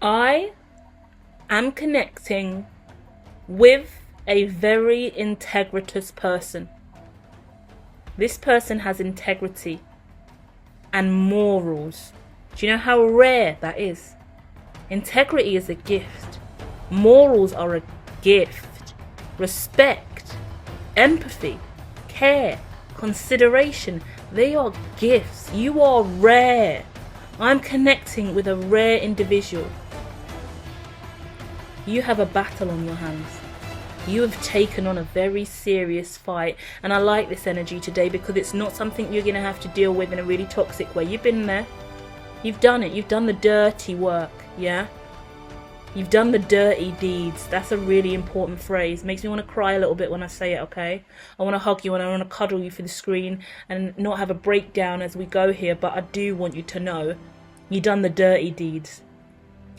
I am connecting with a very integritous person. This person has integrity and morals. Do you know how rare that is? Integrity is a gift. Morals are a gift. Respect, empathy, care, consideration, they are gifts. You are rare. I'm connecting with a rare individual. You have a battle on your hands. You have taken on a very serious fight, and I like this energy today because it's not something you're going to have to deal with in a really toxic way. You've been there. You've done it. You've done the dirty work, yeah? You've done the dirty deeds. That's a really important phrase. Makes me want to cry a little bit when I say it, okay? I want to hug you and I want to cuddle you for the screen and not have a breakdown as we go here, but I do want you to know you've done the dirty deeds.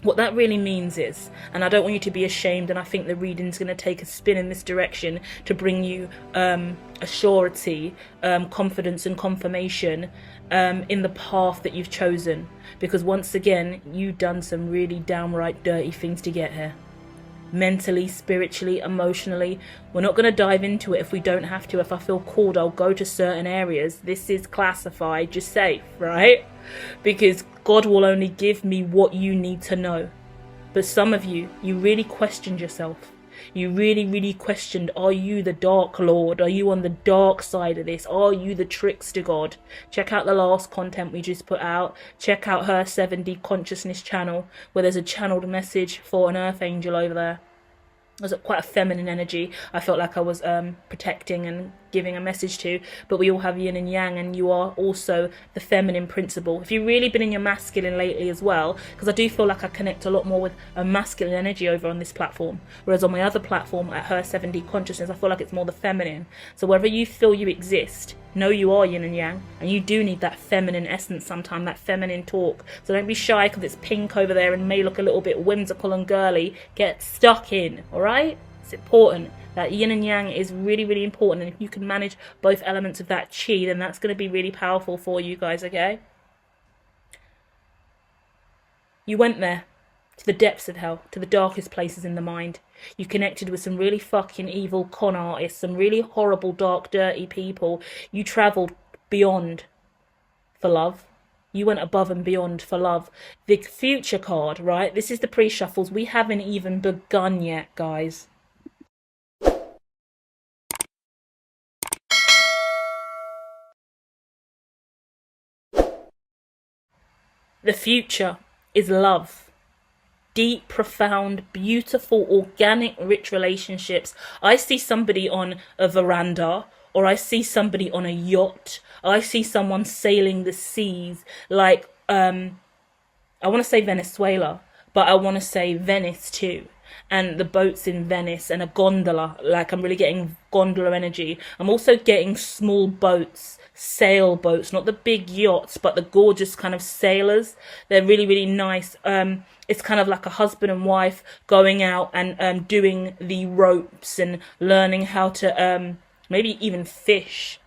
What that really means is, and I don't want you to be ashamed, and I think the reading's going to take a spin in this direction to bring you a surety, confidence and confirmation in the path that you've chosen. Because once again, you've done some really downright dirty things to get here. Mentally, spiritually, emotionally. We're not going to dive into it if we don't have to. If I feel called, I'll go to certain areas. This is classified, just safe, right? Because God will only give me what you need to know. But some of you, you really questioned yourself. You really questioned, are you the Dark Lord? Are you on the dark side of this? Are you the trickster God? Check out the last content we just put out. Check out her 7D consciousness channel, where there's a channeled message for an earth angel over there. It was quite a feminine energy. I felt like I was protecting and giving a message to, but we all have yin and yang, and you are also the feminine principle. If you've really been in your masculine lately as well, because I do feel like I connect a lot more with a masculine energy over on this platform, whereas on my other platform at her 7D consciousness, I feel like it's more the feminine. So wherever you feel you exist, know you are yin and yang, and you do need that feminine essence sometimes, that feminine talk. So don't be shy because it's pink over there and may look a little bit whimsical and girly. Get stuck in, alright? It's important. That yin and yang is really important, and if you can manage both elements of that chi, then that's going to be really powerful for you guys, okay? You went there, to the depths of hell, to the darkest places in the mind. You connected with some really fucking evil con artists, some really horrible, dark, dirty people. You travelled beyond for love. You went above and beyond for love. The future card, right? This is the pre-shuffles. We haven't even begun yet, guys. The future is love. Deep, profound, beautiful, organic, rich relationships. I see somebody on a veranda, or I see somebody on a yacht. I see someone sailing the seas like, I want to say Venezuela, but I want to say Venice too. And the boats in Venice and a gondola, like I'm really getting gondola energy. I'm also getting small boats, sailboats, not the big yachts, but the gorgeous kind of sailors. They're really nice. It's kind of like a husband and wife going out and doing the ropes and learning how to maybe even fish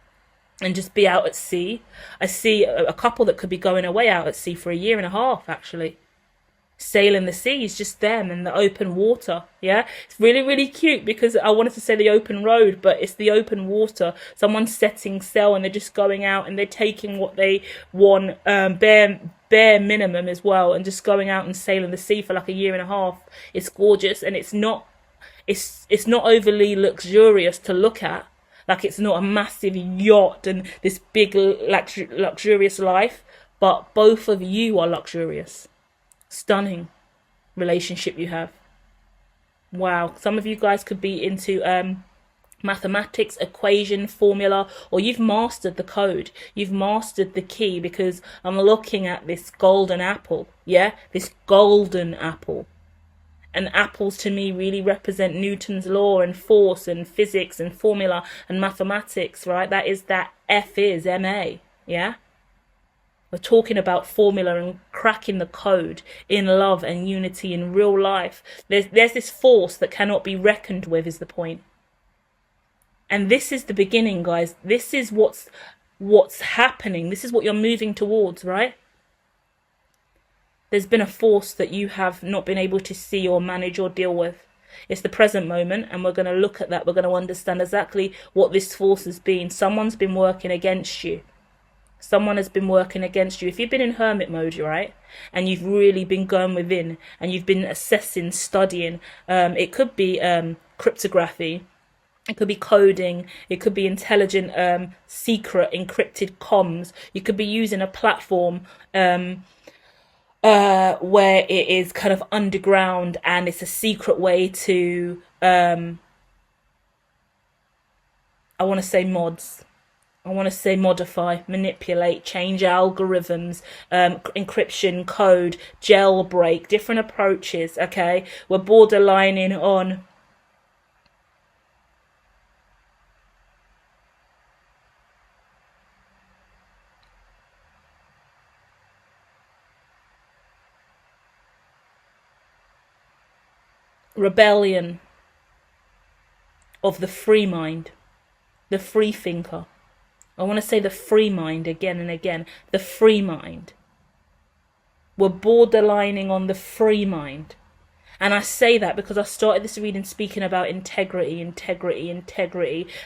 and just be out at sea. I see a couple that could be going away out at sea for 1.5 years, actually. Sailing the seas, just them in the open water. Yeah, it's really cute because I wanted to say the open road, but it's the open water. Someone's setting sail and they're just going out and they're taking what they want, bare minimum as well, and just going out and sailing the sea for like 1.5 years. It's gorgeous, and it's not overly luxurious to look at. Like, it's not a massive yacht and this big luxurious life, but both of you are luxurious. Stunning relationship you have. Wow. Some of you guys could be into mathematics, equation, formula, or you've mastered the code. You've mastered the key, because I'm looking at this golden apple. Yeah, this golden apple. And apples to me really represent Newton's law and force and physics and formula and mathematics, right? That is that F is MA. Yeah. We're talking about formula and cracking the code in love and unity in real life. There's this force that cannot be reckoned with, is the point. And this is the beginning, guys. This is what's happening. This is what you're moving towards, right? There's been a force that you have not been able to see or manage or deal with. It's the present moment, and we're going to look at that. We're going to understand exactly what this force has been. Someone's been working against you. Someone has been working against you. If you've been in hermit mode, right, and you've really been going within, and you've been assessing, studying, it could be cryptography, it could be coding, it could be intelligent, secret, encrypted comms. You could be using a platform where it is kind of underground and it's a secret way to, I want to say mods. I want to say modify, manipulate, change algorithms, encryption, code, jailbreak, different approaches, okay? We're borderlining on rebellion of the free mind, the free thinker. I want to say the free mind again and again. The free mind. We're borderlining on the free mind. And I say that because I started this reading speaking about integrity.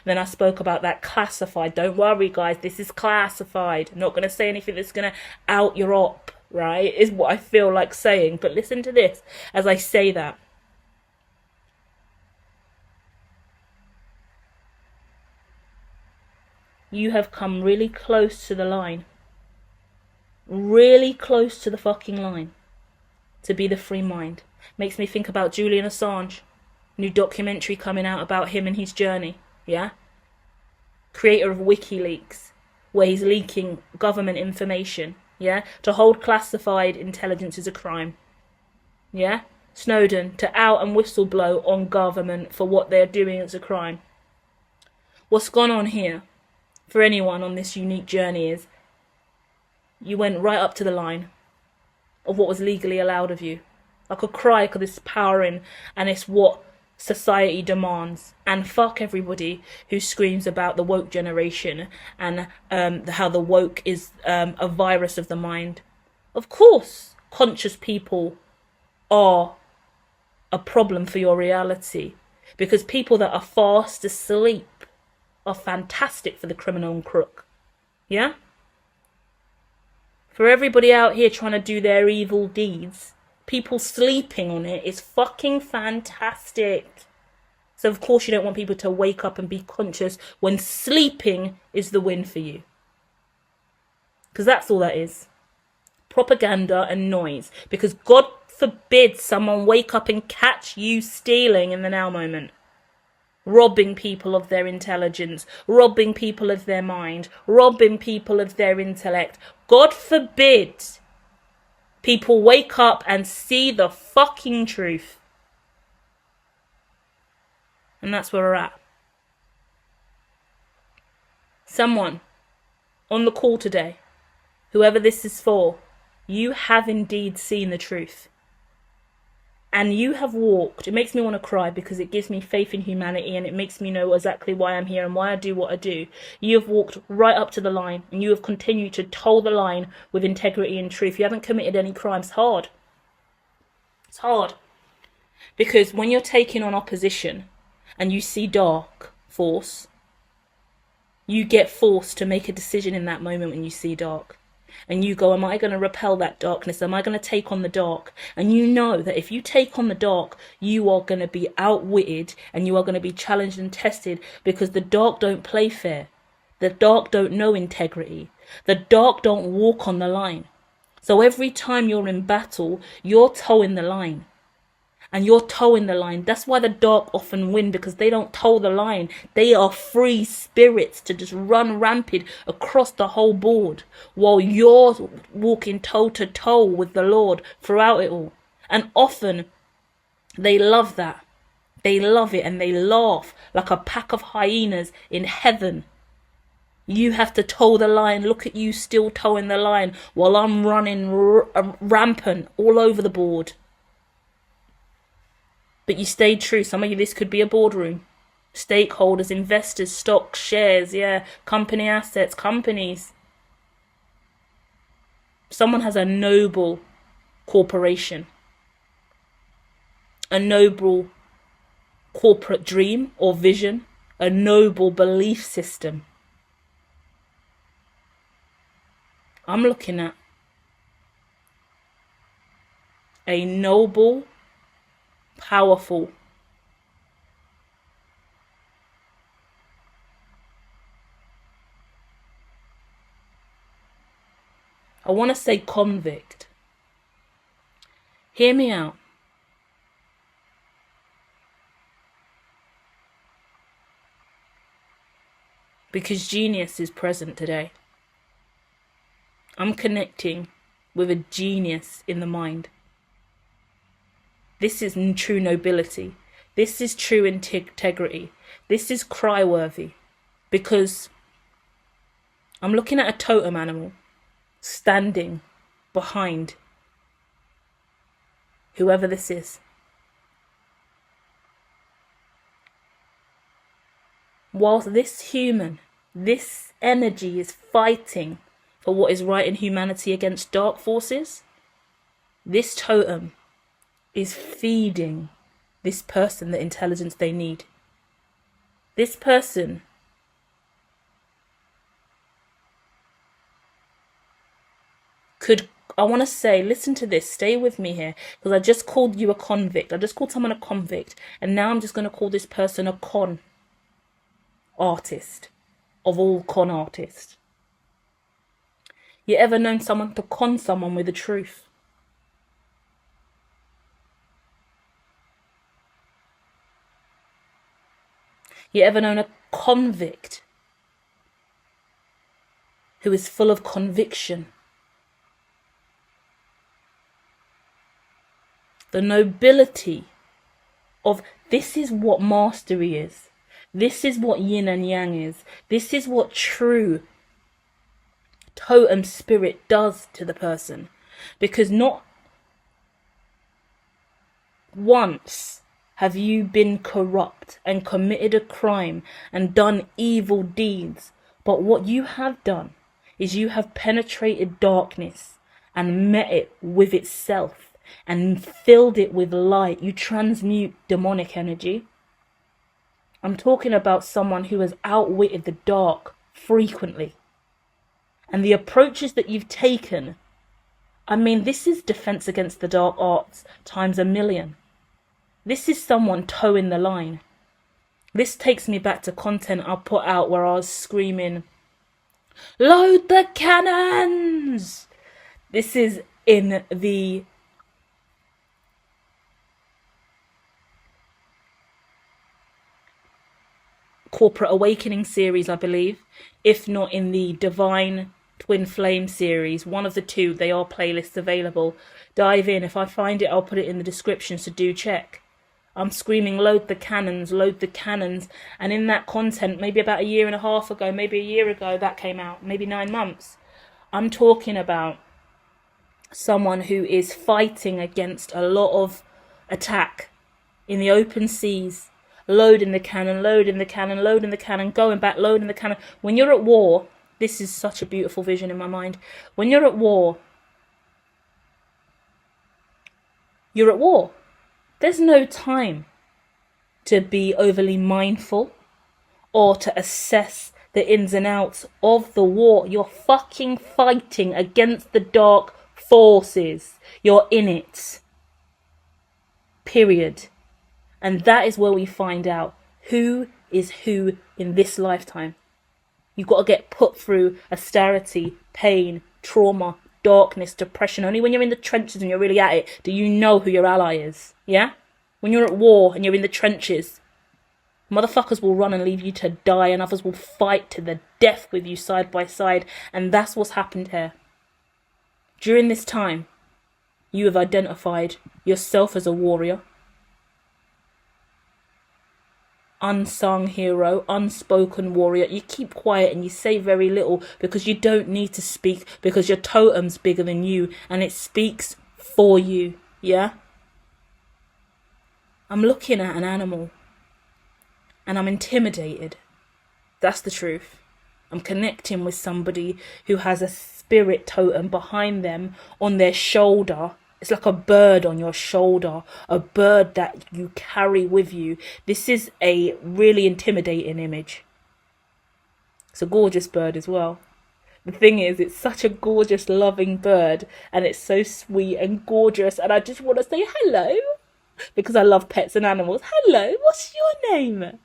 Then I spoke about that classified. Don't worry, guys. This is classified. I'm not going to say anything that's going to out your op, right? Is what I feel like saying. But listen to this as I say that. You have come really close to the line. Really close to the fucking line. To be the free mind. Makes me think about Julian Assange. New documentary coming out about him and his journey. Yeah? Creator of WikiLeaks. Where he's leaking government information. Yeah? To hold classified intelligence is a crime. Yeah? Snowden, to out and whistleblow on government for what they're doing is a crime. What's gone on here? For anyone on this unique journey is you went right up to the line of what was legally allowed of you. I could cry because it's powering and it's what society demands. And fuck everybody who screams about the woke generation and how the woke is a virus of the mind. Of course, conscious people are a problem for your reality because people that are fast asleep are fantastic for the criminal and crook. Yeah? For everybody out here trying to do their evil deeds, people sleeping on it is fucking fantastic. So of course you don't want people to wake up and be conscious when sleeping is the win for you. Because that's all that is. Propaganda and noise. Because God forbid someone wake up and catch you stealing in the now moment. Robbing people of their intelligence, robbing people of their mind, robbing people of their intellect. God forbid people wake up and see the fucking truth. And that's where we're at. Someone on the call today, whoever this is for, you have indeed seen the truth. And you have walked. It makes me want to cry because it gives me faith in humanity and it makes me know exactly why I'm here and why I do what I do. You have walked right up to the line and you have continued to toe the line with integrity and truth. You haven't committed any crimes. It's hard. It's hard. Because when you're taking on opposition and you see dark force, you get forced to make a decision in that moment when you see dark. And you go, am I going to repel that darkness? Am I going to take on the dark? And you know that if you take on the dark, you are going to be outwitted and you are going to be challenged and tested because the dark don't play fair. The dark don't know integrity. The dark don't walk on the line. So every time you're in battle, you're towing the line. And you're towing the line. That's why the dark often win, because they don't toe the line. They are free spirits to just run rampant across the whole board while you're walking toe to toe with the Lord throughout it all. And often they love that. They love it and they laugh like a pack of hyenas in heaven. You have to toe the line. Look at you still towing the line while I'm running rampant all over the board. But you stayed true. Some of you, this could be a boardroom. Stakeholders, investors, stocks, shares, company assets, companies. Someone has a noble corporation, a noble corporate dream or vision, a noble belief system. I'm looking at a noble, powerful, I want to say convict. Hear me out. Because genius is present today. I'm connecting with a genius in the mind. This is true nobility. This is true integrity. This is cry-worthy. Because I'm looking at a totem animal standing behind whoever this is. Whilst this human, this energy is fighting for what is right in humanity against dark forces, this totem is feeding this person the intelligence they need. This person could, I want to say, listen to this, stay with me here, because I just called you a convict. I just called someone a convict, and now I'm just going to call this person a con artist of all con artists. You ever known someone to con someone with the truth? You ever known a convict who is full of conviction? The nobility of this is what mastery is. This is what yin and yang is. This is what true totem spirit does to the person. Because not once have you been corrupt and committed a crime and done evil deeds, but what you have done is you have penetrated darkness and met it with itself and filled it with light. You transmute demonic energy. I'm talking about someone who has outwitted the dark frequently. And the approaches that you've taken, I mean, this is defense against the dark arts times a million. This is someone towing the line. This takes me back to content I put out where I was screaming, "Load the cannons!" This is in the Corporate Awakening series, I believe, if not in the Divine Twin Flame series, one of the two. They are playlists available. Dive in. If I find it, I'll put it in the description, so do check. I'm screaming, load the cannons, load the cannons. And in that content, maybe about a year and a half ago, maybe a year ago, that came out, maybe 9 months. I'm talking about someone who is fighting against a lot of attack in the open seas, loading the cannon, loading the cannon, loading the cannon, going back, loading the cannon. When you're at war, this is such a beautiful vision in my mind. When you're at war, you're at war. There's no time to be overly mindful or to assess the ins and outs of the war. You're fucking fighting against the dark forces. You're in it. Period. And that is where we find out who is who in this lifetime. You've got to get put through austerity, pain, trauma, darkness, depression. Only when you're in the trenches and you're really at it do you know who your ally is. Yeah? When you're at war and you're in the trenches, motherfuckers will run and leave you to die, and others will fight to the death with you side by side. And that's what's happened here. During this time, you have identified yourself as a warrior, unsung hero, unspoken warrior. You keep quiet and you say very little because you don't need to speak, because your totem's bigger than you and it speaks for you. Yeah? I'm looking at an animal and I'm intimidated. That's the truth. I'm connecting with somebody who has a spirit totem behind them on their shoulder, It's like a bird on your shoulder, a bird that you carry with you. This is a really intimidating image. It's a gorgeous bird as well. The thing is, it's such a gorgeous, loving bird, and it's so sweet and gorgeous, and I just want to say hello, because I love pets and animals. Hello, what's your name? Aren't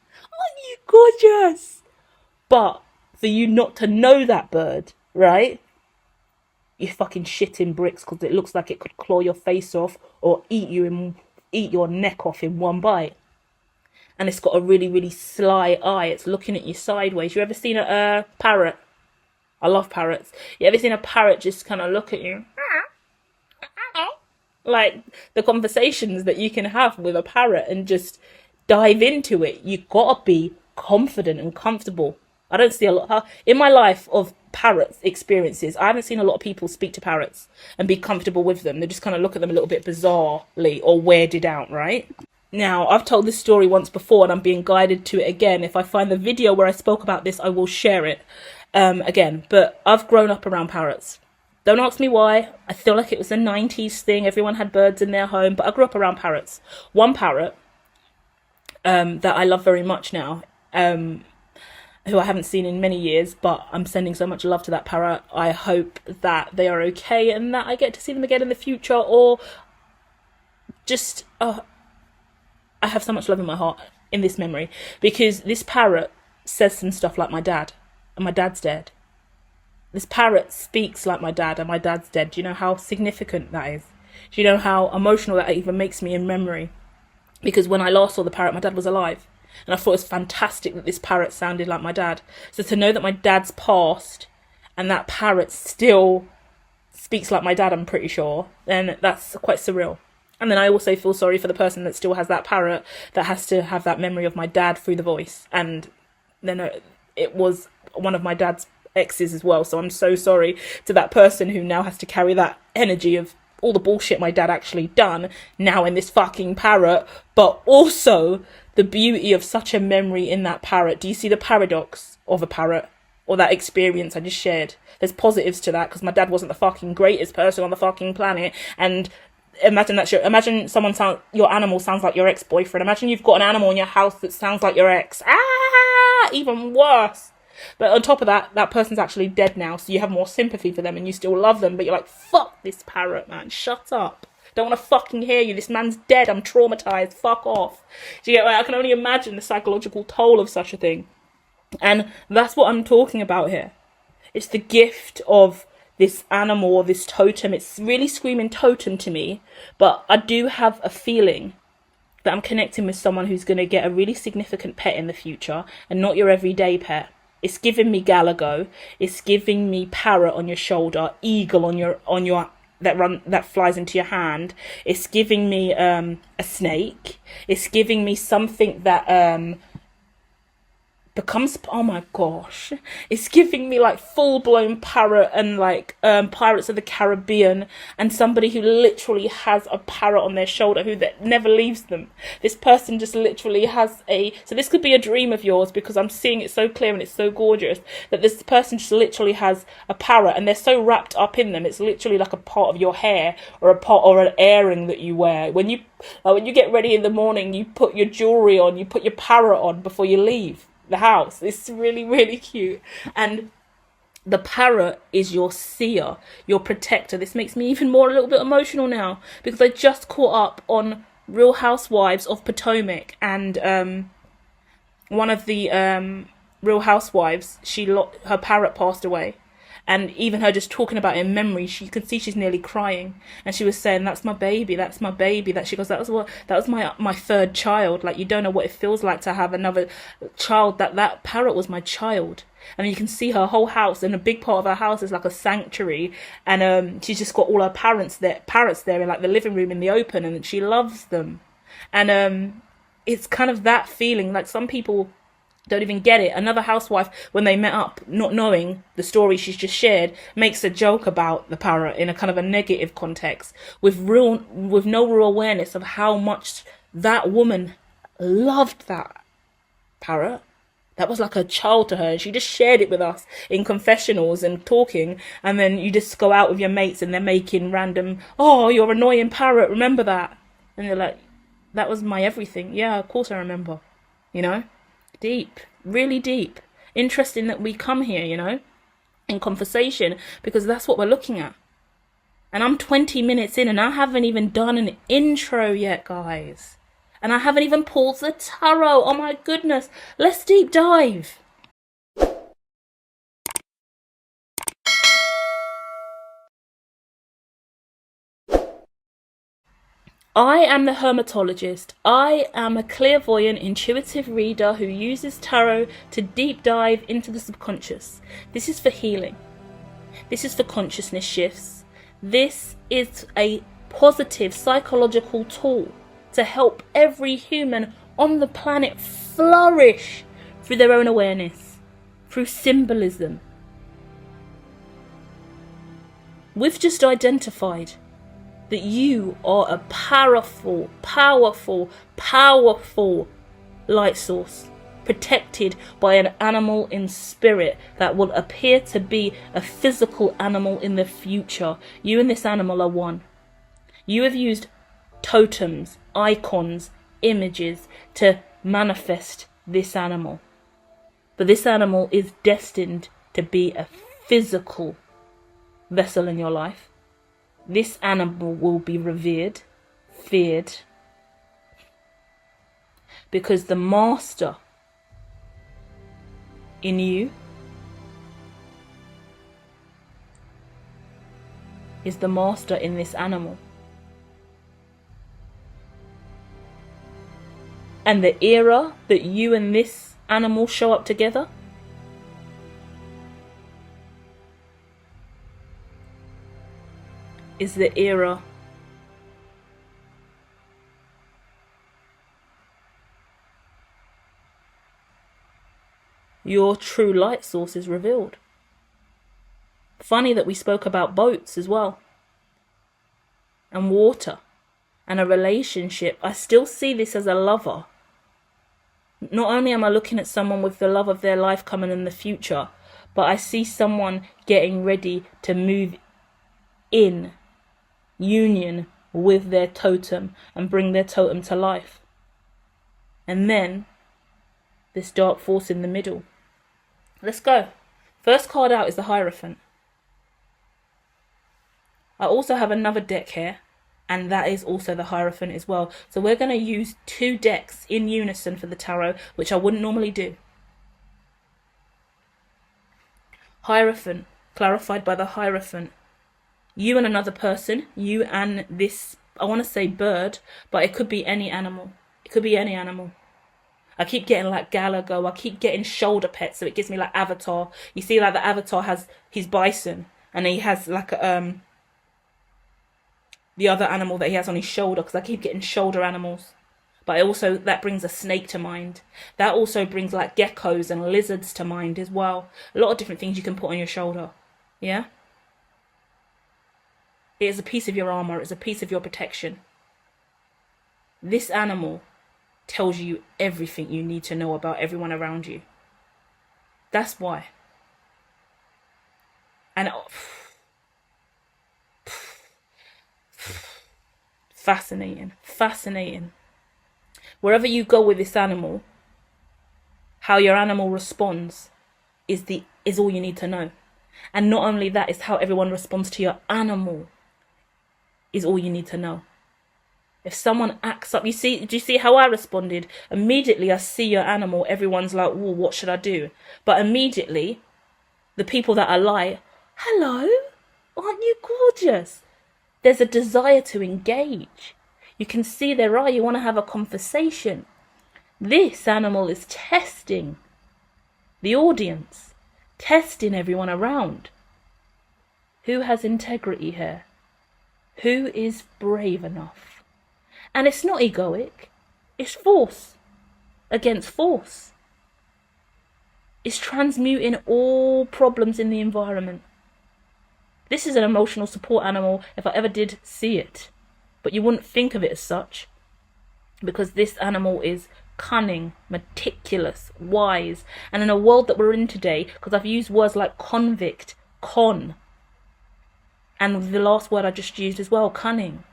you gorgeous? But for you not to know that bird, right? You're fucking shitting bricks, because it looks like it could claw your face off or eat your neck off in one bite. And it's got a really, really sly eye. It's looking at you sideways. You ever seen a parrot? I love parrots. You ever seen a parrot just kind of look at you? Like the conversations that you can have with a parrot and just dive into it. You gotta be confident and comfortable. I don't see a lot in my life of parrots experiences. I haven't seen a lot of people speak to parrots and be comfortable with them. They just kind of look at them a little bit bizarrely or weirded out, right? Now, I've told this story once before and I'm being guided to it again. If I find the video where I spoke about this, I will share it again. But I've grown up around parrots. Don't ask me why. I feel like it was a 90s thing. Everyone had birds in their home, but I grew up around parrots. One parrot that I love very much now, who I haven't seen in many years, but I'm sending so much love to that parrot. I hope that they are okay and that I get to see them again in the future, or just I have so much love in my heart in this memory, because this parrot says some stuff like my dad, and my dad's dead. This parrot speaks like my dad, and my dad's dead. Do you know how significant that is? Do you know how emotional that even makes me in memory? Because when I last saw the parrot, my dad was alive. And I thought it was fantastic that this parrot sounded like my dad. So to know that my dad's passed and that parrot still speaks like my dad, I'm pretty sure, then that's quite surreal. And then I also feel sorry for the person that still has that parrot, that has to have that memory of my dad through the voice. And then it was one of my dad's exes as well. So I'm so sorry to that person who now has to carry that energy of all the bullshit my dad actually done now in this fucking parrot, but also the beauty of such a memory in that parrot. Do you see the paradox of a parrot, or that experience I just shared? There's positives to that, because my dad wasn't the fucking greatest person on the fucking planet, and imagine your animal sounds like your ex-boyfriend. Imagine you've got an animal in your house that sounds like your ex. Even worse. But on top of that, that person's actually dead now, so you have more sympathy for them and you still love them, but you're like, fuck this parrot, man, shut up. Don't want to fucking hear you. This man's dead. I'm traumatized. Fuck off. Do you get? I can only imagine the psychological toll of such a thing. And that's what I'm talking about here. It's the gift of this animal or this totem. It's really screaming totem to me, but I do have a feeling that I'm connecting with someone who's going to get a really significant pet in the future, and not your everyday pet. It's giving me Galago. It's giving me parrot on your shoulder, eagle on your that flies into your hand. It's giving me a snake. It's giving me something that becomes, oh my gosh, it's giving me like full-blown parrot and like Pirates of the Caribbean, and somebody who literally has a parrot on their shoulder who that never leaves them. This person just literally has so this could be a dream of yours, because I'm seeing it so clear and it's so gorgeous that this person just literally has a parrot, and they're so wrapped up in them, it's literally like a part of your hair, or a part, or an earring that you wear when you get ready in the morning. You put your jewelry on, you put your parrot on before you leave the house. It's really, really cute. And the parrot is your seer, your protector. This makes me even more a little bit emotional now, because I just caught up on Real Housewives of Potomac, and one of the Real Housewives, her parrot passed away. And even her just talking about it in memory, you could see she's nearly crying. And she was saying, that's my baby. That she goes, that was my third child. Like, you don't know what it feels like to have another child. That parrot was my child. And you can see her whole house, and a big part of her house is like a sanctuary. And she's just got all her parrots there in like the living room in the open, and she loves them. And it's kind of that feeling. Like, some people don't even get it. Another housewife, when they met up, not knowing the story she's just shared, makes a joke about the parrot in a kind of a negative context, with no real awareness of how much that woman loved that parrot. That was like a child to her. And she just shared it with us in confessionals and talking. And then you just go out with your mates and they're making random, oh, you're annoying parrot, remember that? And you're like, that was my everything. Yeah, of course I remember. You know? Deep. Really deep. Interesting that we come here, you know, in conversation, because that's what we're looking at. And I'm 20 minutes in and I haven't even done an intro yet, guys. And I haven't even pulled the tarot. Oh my goodness. Let's deep dive. I am the hermetologist. I am a clairvoyant, intuitive reader who uses tarot to deep dive into the subconscious. This is for healing. This is for consciousness shifts. This is a positive psychological tool to help every human on the planet flourish through their own awareness, through symbolism. We've just identified that you are a powerful, powerful, powerful light source, protected by an animal in spirit that will appear to be a physical animal in the future. You and this animal are one. You have used totems, icons, images to manifest this animal. But this animal is destined to be a physical vessel in your life. This animal will be revered, feared, because the master in you is the master in this animal. And the era that you and this animal show up together is the era your true light source is revealed. Funny that we spoke about boats as well, and water, and a relationship. I still see this as a lover. Not only am I looking at someone with the love of their life coming in the future, but I see someone getting ready to move in union with their totem and bring their totem to life. And then this dark force in the middle. Let's go. First card out is the Hierophant. I also have another deck here, and that is also the Hierophant as well. So we're going to use two decks in unison for the tarot, which I wouldn't normally do. Hierophant, clarified by the Hierophant. You and another person, you and this, I want to say bird, but it could be any animal. It could be any animal. I keep getting like Galago, I keep getting shoulder pets, so it gives me like Avatar. You see like the Avatar has his bison, and he has like the other animal that he has on his shoulder, because I keep getting shoulder animals. But also, that brings a snake to mind. That also brings like geckos and lizards to mind as well. A lot of different things you can put on your shoulder. Yeah? It is a piece of your armor. It's a piece of your protection. This animal tells you everything you need to know about everyone around you. That's why. And fascinating. Fascinating. Wherever you go with this animal, how your animal responds is all you need to know. And not only that, is how everyone responds to your animal is all you need to know. If someone acts up, do you see how I responded? Immediately I see your animal, everyone's like, "Whoa, what should I do?" But immediately, the people that are like, "Hello, aren't you gorgeous?" There's a desire to engage. You can see their eye, you want to have a conversation. This animal is testing the audience, testing everyone around. Who has integrity here? Who is brave enough? And it's not egoic, it's force against force. It's transmuting all problems in the environment. This is an emotional support animal if I ever did see it. But you wouldn't think of it as such, because this animal is cunning, meticulous, wise. And in a world that we're in today, because I've used words like convict, con, and the last word I just used as well, cunning.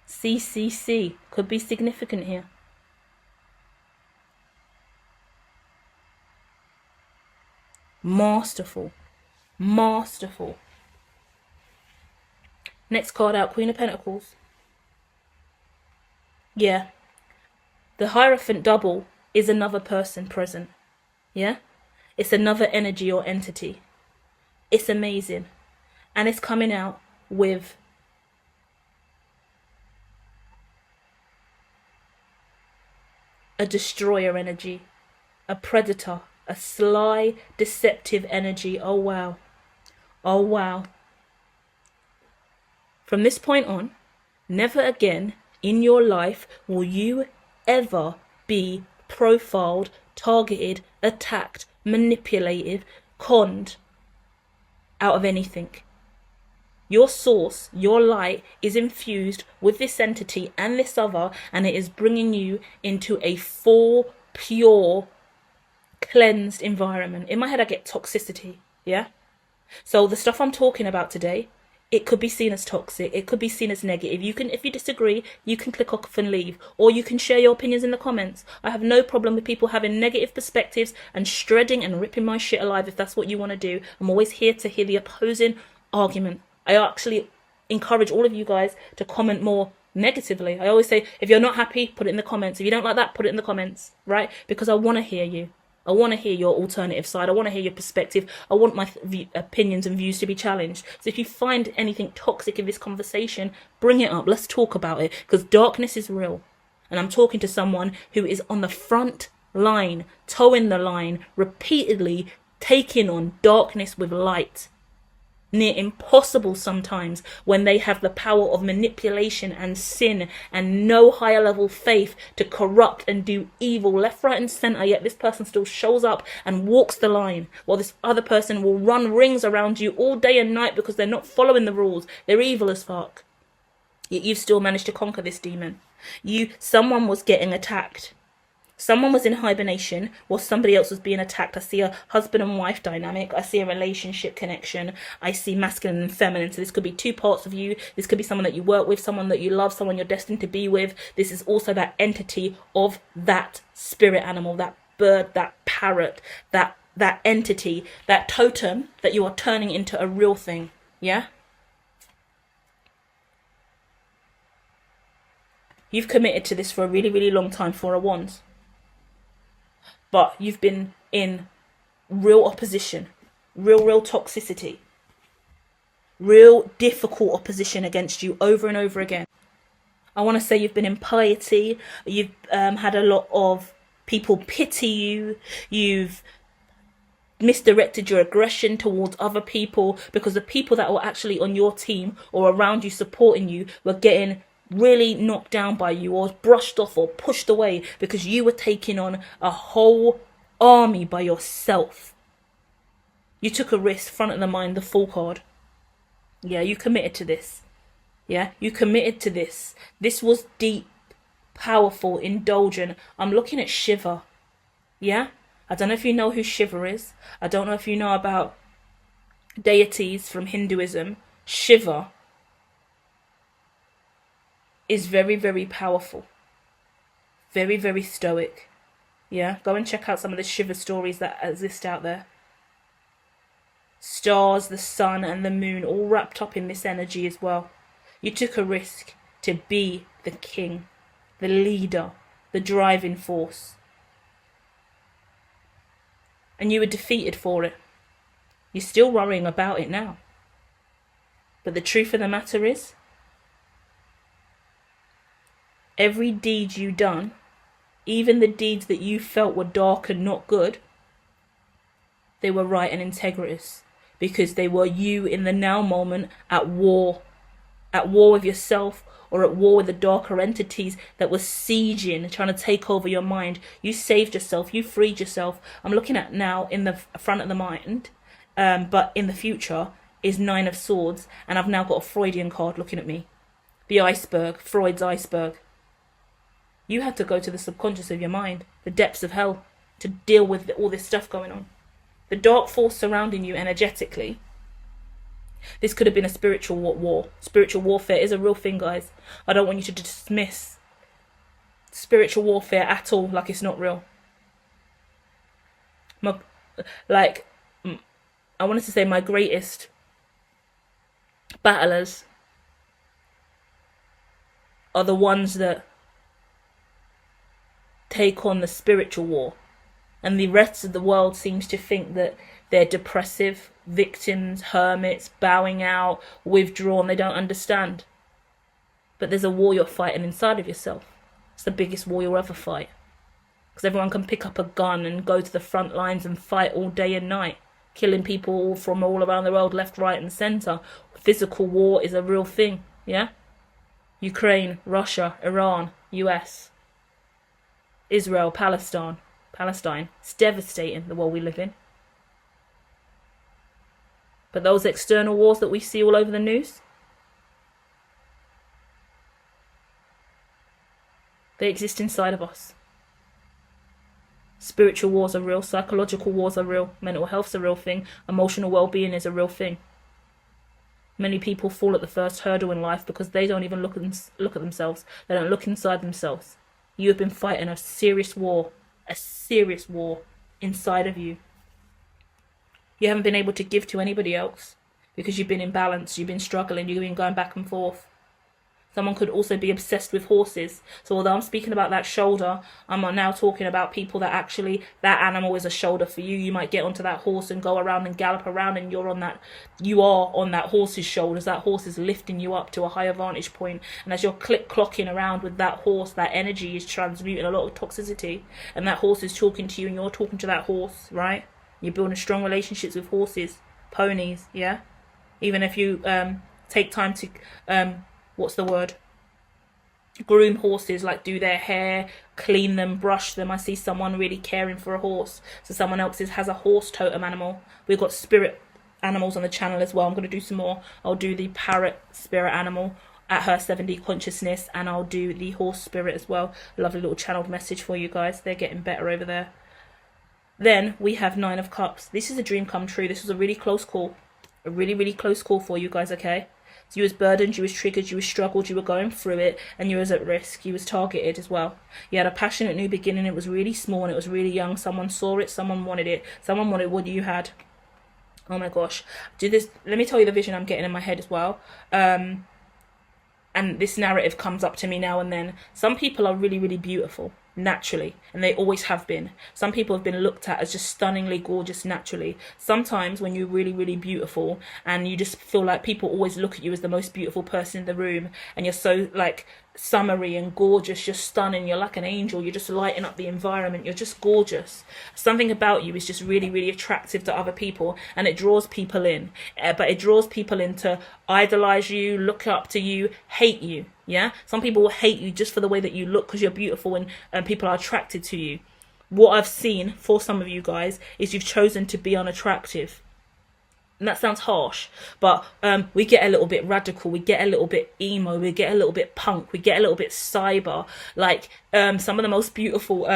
CCC could be significant here. Masterful. Masterful. Next card out, Queen of Pentacles. Yeah. The Hierophant double is another person present. Yeah? It's another energy or entity. It's amazing. And it's coming out with a destroyer energy, a predator, a sly, deceptive energy. Oh, wow. Oh, wow. From this point on, never again in your life will you ever be profiled, targeted, attacked, manipulated, conned out of anything. Your source, your light, is infused with this entity and this other, and it is bringing you into a full, pure, cleansed environment. In my head, I get toxicity, yeah? So the stuff I'm talking about today, it could be seen as toxic. It could be seen as negative. You can, if you disagree, you can click off and leave, or you can share your opinions in the comments. I have no problem with people having negative perspectives and shredding and ripping my shit alive if that's what you want to do. I'm always here to hear the opposing argument. I actually encourage all of you guys to comment more negatively. I always say, if you're not happy, put it in the comments. If you don't like that, put it in the comments, right? Because I want to hear you. I want to hear your alternative side. I want to hear your perspective. I want my opinions and views to be challenged. So if you find anything toxic in this conversation, bring it up. Let's talk about it, because darkness is real. And I'm talking to someone who is on the front line, towing the line, repeatedly taking on darkness with light. Near impossible sometimes, when they have the power of manipulation and sin and no higher level faith to corrupt and do evil left, right and centre, yet this person still shows up and walks the line, while this other person will run rings around you all day and night because they're not following the rules. They're evil as fuck. Yet you've still managed to conquer this demon. Someone was getting attacked. Someone was in hibernation while somebody else was being attacked. I see a husband and wife dynamic. I see a relationship connection. I see masculine and feminine. So this could be two parts of you. This could be someone that you work with, someone that you love, someone you're destined to be with. This is also that entity of that spirit animal, that bird, that parrot, that entity, that totem that you are turning into a real thing. Yeah? You've committed to this for a really, really long time, Four of Wands. But you've been in real opposition, real toxicity, real difficult opposition against you over and over again. I want to say you've been in piety. You've had a lot of people pity you. You've misdirected your aggression towards other people because the people that were actually on your team or around you supporting you were getting really knocked down by you or brushed off or pushed away because you were taking on a whole army by yourself. You took a risk, front of the mind, the Fool card. Yeah, you committed to this. Yeah, you committed to this. This was deep, powerful, indulgent. I'm looking at Shiva. Yeah, I don't know if you know who Shiva is. I don't know if you know about deities from Hinduism. Shiva is very, very powerful. Very, very stoic. Yeah, go and check out some of the Shiva stories that exist out there. Stars, the sun and the moon all wrapped up in this energy as well. You took a risk to be the king, the leader, the driving force. And you were defeated for it. You're still worrying about it now. But the truth of the matter is, every deed you done, even the deeds that you felt were dark and not good, they were right and integritous because they were you in the now moment at war with yourself or at war with the darker entities that were sieging, trying to take over your mind. You saved yourself, you freed yourself. I'm looking at now in the front of the mind, but in the future is Nine of Swords, and I've now got a Freudian card looking at me. The iceberg, Freud's iceberg. You had to go to the subconscious of your mind, the depths of hell, to deal with all this stuff going on. The dark force surrounding you energetically. This could have been a spiritual war. Spiritual warfare is a real thing, guys. I don't want you to dismiss spiritual warfare at all like it's not real. I wanted to say my greatest battlers are the ones that take on the spiritual war. And the rest of the world seems to think that they're depressive, victims, hermits, bowing out, withdrawn. They don't understand. But there's a war you're fighting inside of yourself. It's the biggest war you'll ever fight. Because everyone can pick up a gun and go to the front lines and fight all day and night, killing people from all around the world, left, right and centre. Physical war is a real thing, yeah? Ukraine, Russia, Iran, US, Israel, Palestine. It's devastating, the world we live in. But those external wars that we see all over the news, they exist inside of us. Spiritual wars are real, psychological wars are real, mental health's a real thing, emotional well-being is a real thing. Many people fall at the first hurdle in life because they don't even look at themselves. They don't look inside themselves. You have been fighting a serious war inside of you. You haven't been able to give to anybody else because you've been imbalanced, you've been struggling, you've been going back and forth. Someone could also be obsessed with horses. So although I'm speaking about that shoulder, I'm now talking about people that actually, that animal is a shoulder for you. You might get onto that horse and go around and gallop around and you are on that horse's shoulders. That horse is lifting you up to a higher vantage point. And as you're click-clocking around with that horse, that energy is transmuting a lot of toxicity. And that horse is talking to you and you're talking to that horse, right? You're building strong relationships with horses, ponies, yeah? Even if you take time to... groom horses, like do their hair, clean them, brush them. I see someone really caring for a horse. So someone else has a horse totem animal. We've got spirit animals on the channel as well. I'm going to do some more. I'll do the parrot spirit animal at her 7D consciousness, and I'll do the horse spirit as well. Lovely little channeled message for you guys. They're getting better over there. Then we have 9 of Cups. This is a dream come true. This was a really close call. A really, really close call for you guys, okay? So you was burdened, you was triggered, you was struggled, you were going through it, and you was at risk, you was targeted as well. You had a passionate new beginning, it was really small and it was really young. Someone saw it, someone wanted what you had. Oh my gosh. Let me tell you the vision I'm getting in my head as well. And this narrative comes up to me now and then. Some people are really, really beautiful. Naturally, and they always have been. Some people have been looked at as just stunningly gorgeous naturally. Sometimes when you're really, really beautiful and you just feel like people always look at you as the most beautiful person in the room, and you're so like summery and gorgeous, you're stunning, you're like an angel, you're just lighting up the environment, you're just gorgeous. Something about you is just really, really attractive to other people, and it draws people in. But it draws people in to idolize you, look up to you, hate you. Yeah, some people will hate you just for the way that you look because you're beautiful, and people are attracted to you. What I've seen for some of you guys is you've chosen to be unattractive. And that sounds harsh, but we get a little bit radical, we get a little bit emo, we get a little bit punk, we get a little bit cyber. Like some of the most beautiful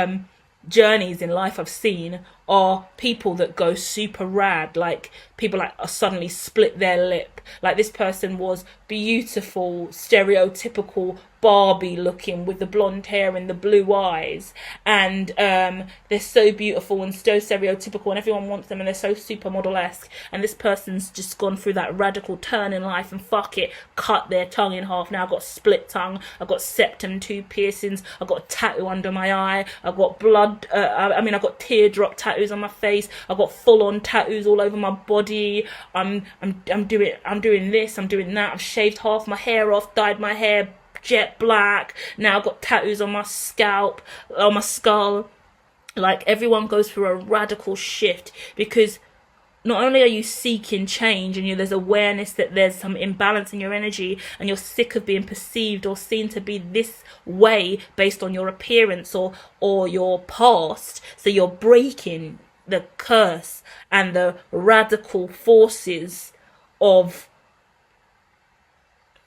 journeys in life I've seen are people that go super rad. Like people like suddenly split their lip. Like this person was beautiful, stereotypical Barbie looking with the blonde hair and the blue eyes, and they're so beautiful and so stereotypical and everyone wants them and they're so supermodel-esque, and this person's just gone through that radical turn in life and fuck it, cut their tongue in half. Now I've got split tongue, I've got septum tooth piercings, I've got a tattoo under my eye, I've got blood, I've got teardrop tattoos on my face, I've got full-on tattoos all over my body, I'm doing this, I'm doing that, I've shaved half my hair off, dyed my hair jet black, now I've got tattoos on my scalp, on my skull. Like everyone goes through a radical shift because not only are you seeking change and there's awareness that there's some imbalance in your energy and you're sick of being perceived or seen to be this way based on your appearance or your past, so you're breaking the curse and the radical forces of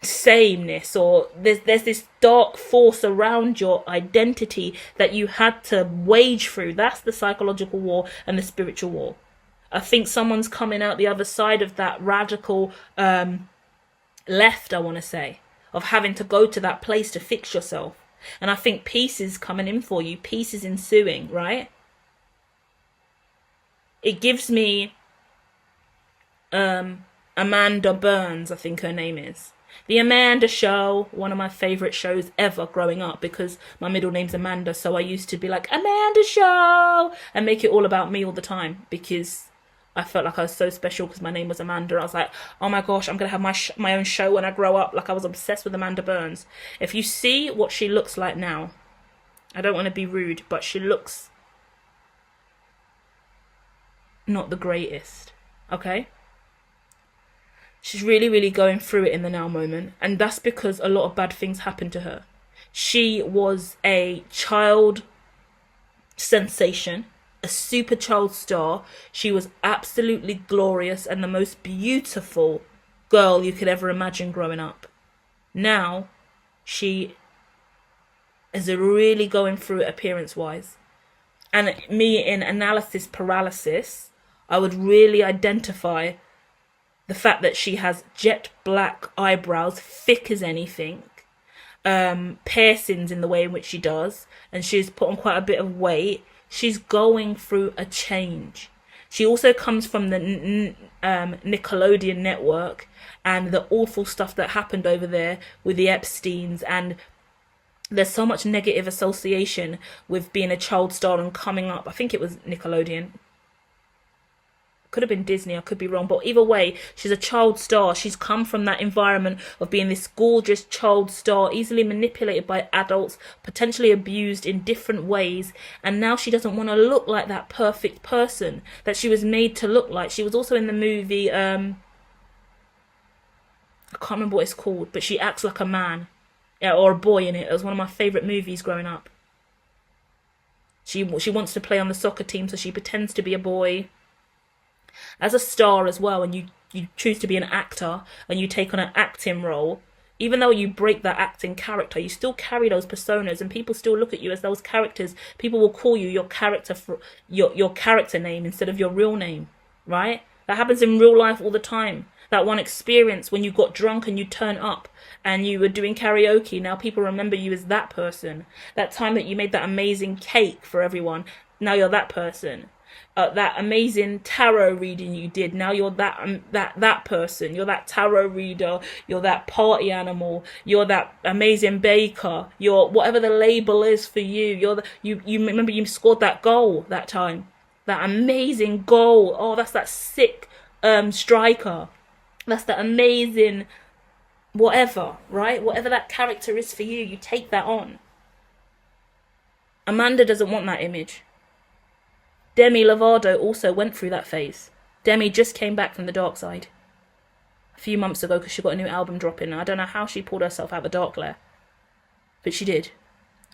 sameness, or there's this dark force around your identity that you had to wage through. That's the psychological war and the spiritual war. I think someone's coming out the other side of that radical left, I want to say, of having to go to that place to fix yourself. And I think peace is coming in for you. Peace is ensuing, right? It gives me Amanda Burns, I think her name is. The Amanda Show, one of my favourite shows ever growing up, because my middle name's Amanda, so I used to be like, Amanda Show, and make it all about me all the time, because I felt like I was so special because my name was Amanda. I was like, oh my gosh, I'm going to have my own show when I grow up. Like, I was obsessed with Amanda Burns. If you see what she looks like now, I don't want to be rude, but she looks not the greatest, okay? She's really, really going through it in the now moment. And that's because a lot of bad things happened to her. She was a child sensation, a super child star. She was absolutely glorious and the most beautiful girl you could ever imagine growing up. Now, she is really going through it appearance-wise. And me, in analysis paralysis, I would really identify the fact that she has jet black eyebrows, thick as anything, piercings in the way in which she does, and she's put on quite a bit of weight. She's going through a change. She also comes from the Nickelodeon network and the awful stuff that happened over there with the Epsteins, and there's so much negative association with being a child star and coming up. I think it was Nickelodeon. Could have been Disney, I could be wrong, but either way, she's a child star. She's come from that environment of being this gorgeous child star, easily manipulated by adults, potentially abused in different ways, and now she doesn't want to look like that perfect person that she was made to look like. She was also in the movie, I can't remember what it's called, but she acts like a man, yeah, or a boy in it. It was one of my favourite movies growing up. She wants to play on the soccer team, so she pretends to be a boy. As a star as well, and you choose to be an actor and you take on an acting role, even though you break that acting character, you still carry those personas and people still look at you as those characters. People will call you your character for your character name instead of your real name, right? That happens in real life all the time. That one experience when you got drunk and you turned up and you were doing karaoke, now people remember you as that person. That time that you made that amazing cake for everyone, now you're that person. That amazing tarot reading you did, now you're that person. You're that tarot reader, you're that party animal, you're that amazing baker, you're whatever the label is for you. You remember you scored that goal that time, that amazing goal. Oh, that's that sick striker, that's that amazing whatever, right? Whatever that character is for you, you take that on. Amanda doesn't want that image. Demi Lovato also went through that phase. Demi just came back from the dark side a few months ago because she got a new album dropping. I don't know how she pulled herself out of the dark lair, but she did.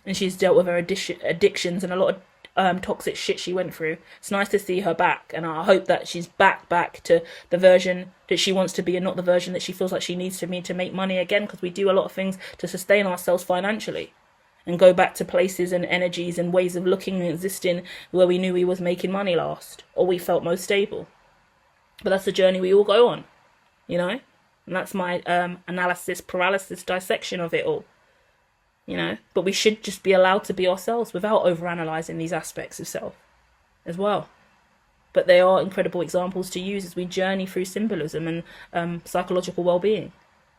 And she's dealt with her addictions and a lot of toxic shit she went through. It's nice to see her back, and I hope that she's back to the version that she wants to be and not the version that she feels like she needs to be to make money again, because we do a lot of things to sustain ourselves financially and go back to places and energies and ways of looking and existing where we knew we was making money last, or we felt most stable. But that's the journey we all go on, you know? And that's my analysis, paralysis, dissection of it all, you know? But we should just be allowed to be ourselves without overanalyzing these aspects of self as well. But they are incredible examples to use as we journey through symbolism and psychological well-being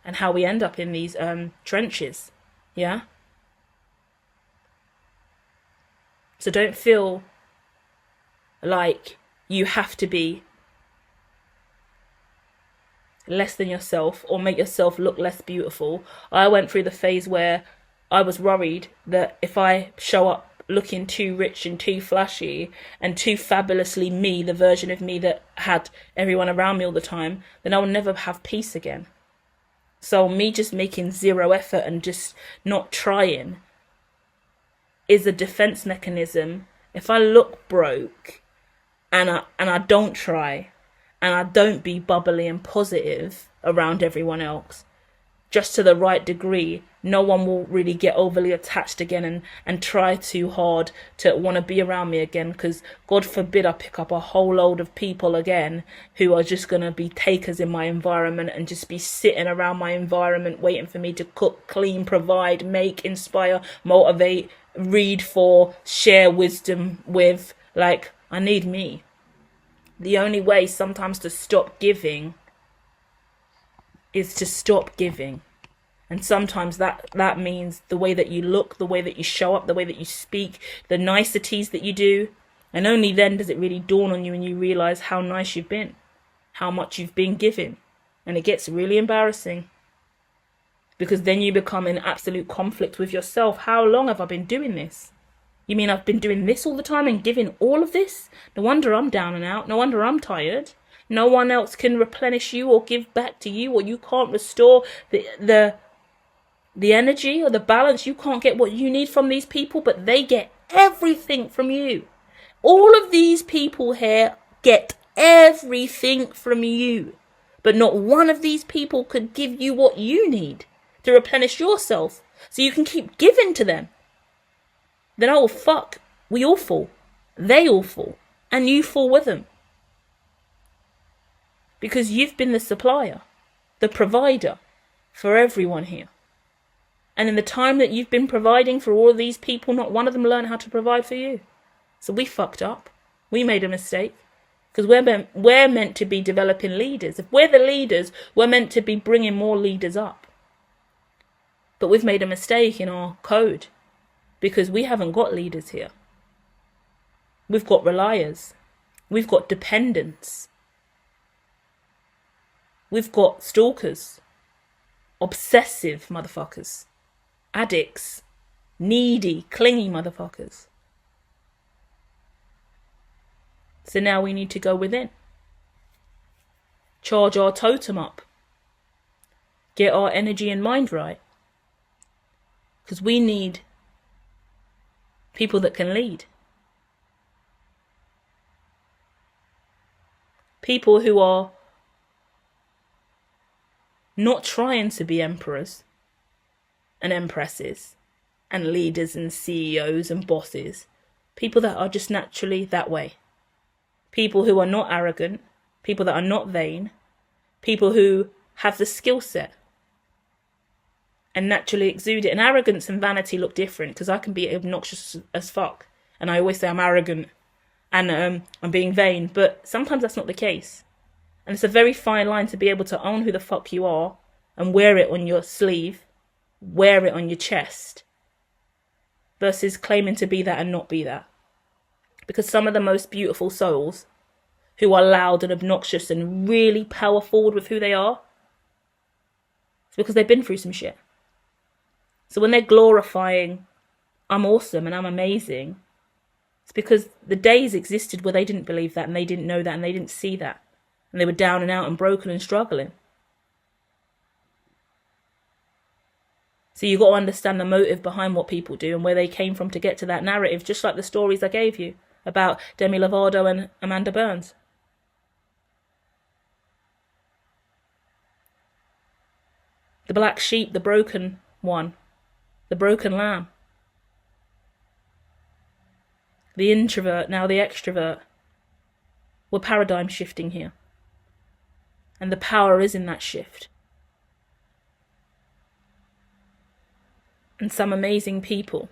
and how we end up in these trenches, yeah? So don't feel like you have to be less than yourself or make yourself look less beautiful. I went through the phase where I was worried that if I show up looking too rich and too flashy and too fabulously me, the version of me that had everyone around me all the time, then I will never have peace again. So me just making zero effort and just not trying is a defense mechanism. If I look broke and I don't try and I don't be bubbly and positive around everyone else, just to the right degree, no one will really get overly attached again and try too hard to want to be around me again, because God forbid I pick up a whole load of people again who are just going to be takers in my environment and just be sitting around my environment waiting for me to cook, clean, provide, make, inspire, motivate, read for, share wisdom with. Like, I need me. The only way sometimes to stop giving is to stop giving. And sometimes that means the way that you look, the way that you show up, the way that you speak, the niceties that you do. And only then does it really dawn on you and you realize how nice you've been, how much you've been given. And it gets really embarrassing, because then you become in absolute conflict with yourself. How long have I been doing this? You mean I've been doing this all the time and giving all of this? No wonder I'm down and out. No wonder I'm tired. No one else can replenish you or give back to you, or you can't restore the energy or the balance. You can't get what you need from these people, but they get everything from you. All of these people here get everything from you, but not one of these people could give you what you need to replenish yourself so you can keep giving to them. Then, oh fuck, we all fall. They all fall. And you fall with them. Because you've been the supplier, the provider for everyone here. And in the time that you've been providing for all of these people, not one of them learned how to provide for you. So we fucked up. We made a mistake. Because we're meant to be developing leaders. If we're the leaders, we're meant to be bringing more leaders up. But we've made a mistake in our code, because we haven't got leaders here. We've got reliers. We've got dependents. We've got stalkers, obsessive motherfuckers, addicts, needy, clingy motherfuckers. So now we need to go within. Charge our totem up. Get our energy and mind right. Because we need people that can lead. People who are not trying to be emperors and empresses and leaders and CEOs and bosses. People that are just naturally that way. People who are not arrogant. People that are not vain. People who have the skill set and naturally exude it. And arrogance and vanity look different, because I can be obnoxious as fuck. And I always say I'm arrogant and I'm being vain. But sometimes that's not the case. And it's a very fine line to be able to own who the fuck you are and wear it on your sleeve, wear it on your chest, versus claiming to be that and not be that. Because some of the most beautiful souls who are loud and obnoxious and really power forward with who they are, it's because they've been through some shit. So when they're glorifying, I'm awesome and I'm amazing, it's because the days existed where they didn't believe that and they didn't know that and they didn't see that. And they were down and out and broken and struggling. So you've got to understand the motive behind what people do and where they came from to get to that narrative, just like the stories I gave you about Demi Lovato and Amanda Burns. The black sheep, the broken one, the broken lamb. The introvert, now the extrovert. We're paradigm shifting here. And the power is in that shift. And some amazing people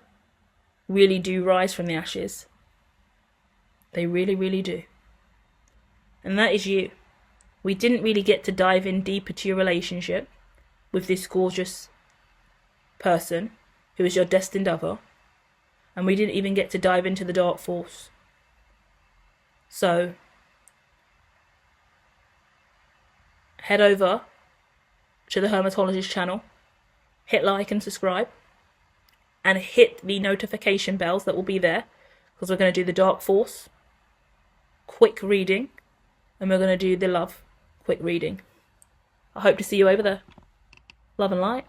really do rise from the ashes. They really, really do. And that is you. We didn't really get to dive in deeper to your relationship with this gorgeous person who is your destined other. And we didn't even get to dive into the dark force. So head over to the Hermatologist channel, hit like and subscribe, and hit the notification bells that will be there, because we're going to do the dark force quick reading, and we're going to do the love quick reading. I hope to see you over there. Love and light.